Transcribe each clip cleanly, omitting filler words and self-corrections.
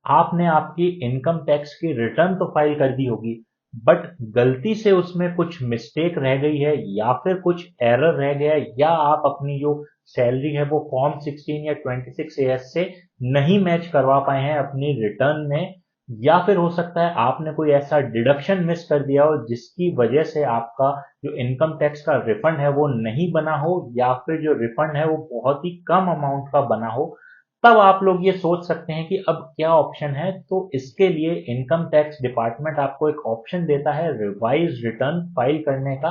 आपने आपकी income tax की रिटर्न तो फाइल कर दी होगी, बट गलती से उसमें कुछ मिस्टेक रह गई है या फिर कुछ एरर रह गया है, या आप अपनी जो सैलरी है वो फॉर्म 16 या 26 एएस से नहीं मैच करवा पाए हैं अपनी रिटर्न में, या फिर हो सकता है आपने कोई ऐसा डिडक्शन मिस कर दिया हो जिसकी वजह से आपका जो इनकम टैक्स का रिफंड है वो नहीं बना हो, या फिर जो रिफंड है वो बहुत ही कम अमाउंट का बना हो। तब आप लोग ये सोच सकते हैं कि अब क्या ऑप्शन है। तो इसके लिए इनकम टैक्स डिपार्टमेंट आपको एक ऑप्शन देता है रिवाइज रिटर्न फाइल करने का।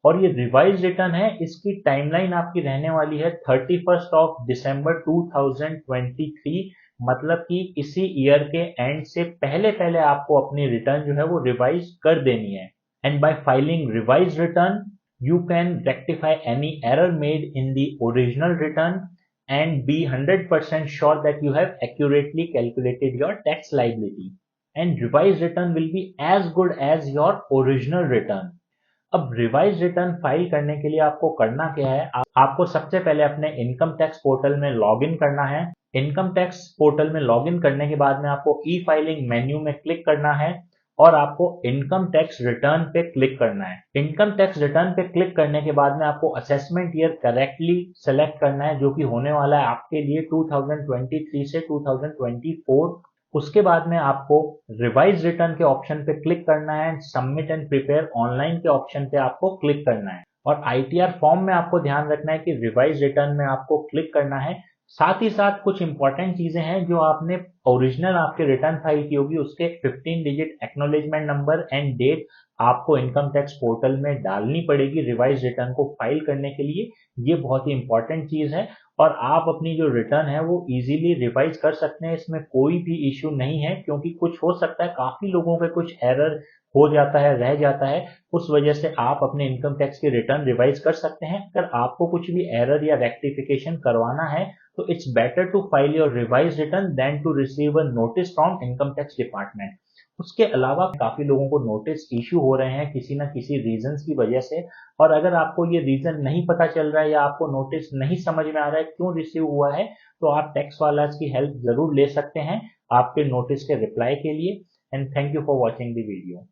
और ये रिवाइज रिटर्न है, इसकी टाइमलाइन आपकी रहने वाली है 31 दिसंबर 2023। मतलब कि इसी ईयर के एंड से पहले पहले आपको अपनी रिटर्न जो है वो रिवाइज कर देनी है। And bye filing revise return you can rectify any error made in the original return and be 100% sure that you have accurately calculated your tax liability, and revised return will be as good as your original return। अब revise return file करने के लिए आपको करना क्या है, आपको सबसे पहले अपने इनकम टैक्स पोर्टल में लॉगिन करना है। इनकम टैक्स पोर्टल में लॉगिन करने के बाद में आपको ई फाइलिंग मेन्यू में क्लिक करना है और आपको इनकम टैक्स रिटर्न पे क्लिक करना है। इनकम टैक्स रिटर्न पे क्लिक करने के बाद में आपको असेसमेंट ईयर करेक्टली सेलेक्ट करना है, जो कि होने वाला है आपके लिए 2023 से 2024। उसके बाद में आपको रिवाइज रिटर्न के ऑप्शन पे क्लिक करना है, सबमिट एंड प्रिपेयर ऑनलाइन के ऑप्शन पे आपको क्लिक करना है। और आईटीआर फॉर्म में आपको ध्यान रखना है कि रिवाइज रिटर्न में आपको क्लिक करना है। साथ ही साथ कुछ इंपॉर्टेंट चीजें हैं जो आपने ओरिजिनल आपके रिटर्न फाइल की होगी उसके 15 digit acknowledgement number and date आपको इनकम टैक्स पोर्टल में डालनी पड़ेगी रिवाइज रिटर्न को फाइल करने के लिए। ये बहुत ही इंपॉर्टेंट चीज है और आप अपनी जो रिटर्न है वो इजीली रिवाइज कर सकते हैं, इसमें कोई भी इश्यू नहीं है। क्योंकि कुछ हो सकता है काफी लोगों के कुछ एरर हो जाता है, रह जाता है, उस वजह से आप अपने इनकम टैक्स की रिटर्न रिवाइज कर सकते हैं। अगर आपको कुछ भी एरर या रेक्टिफिकेशन करवाना है तो it's better to file your revise return then to receive a notice from income tax department. उसके अलावा काफी लोगों को नोटिस इशू हो रहे हैं किसी ना किसी रीजंस की वजह से, और अगर आपको ये रीजन नहीं पता चल रहा है या आपको नोटिस नहीं समझ में आ रहा है क्यों रिसीव हुआ है, तो आप टैक्स वाला की हेल्प जरूर ले सकते हैं आपके नोटिस के रिप्लाई के लिए। And thank you for watching the video.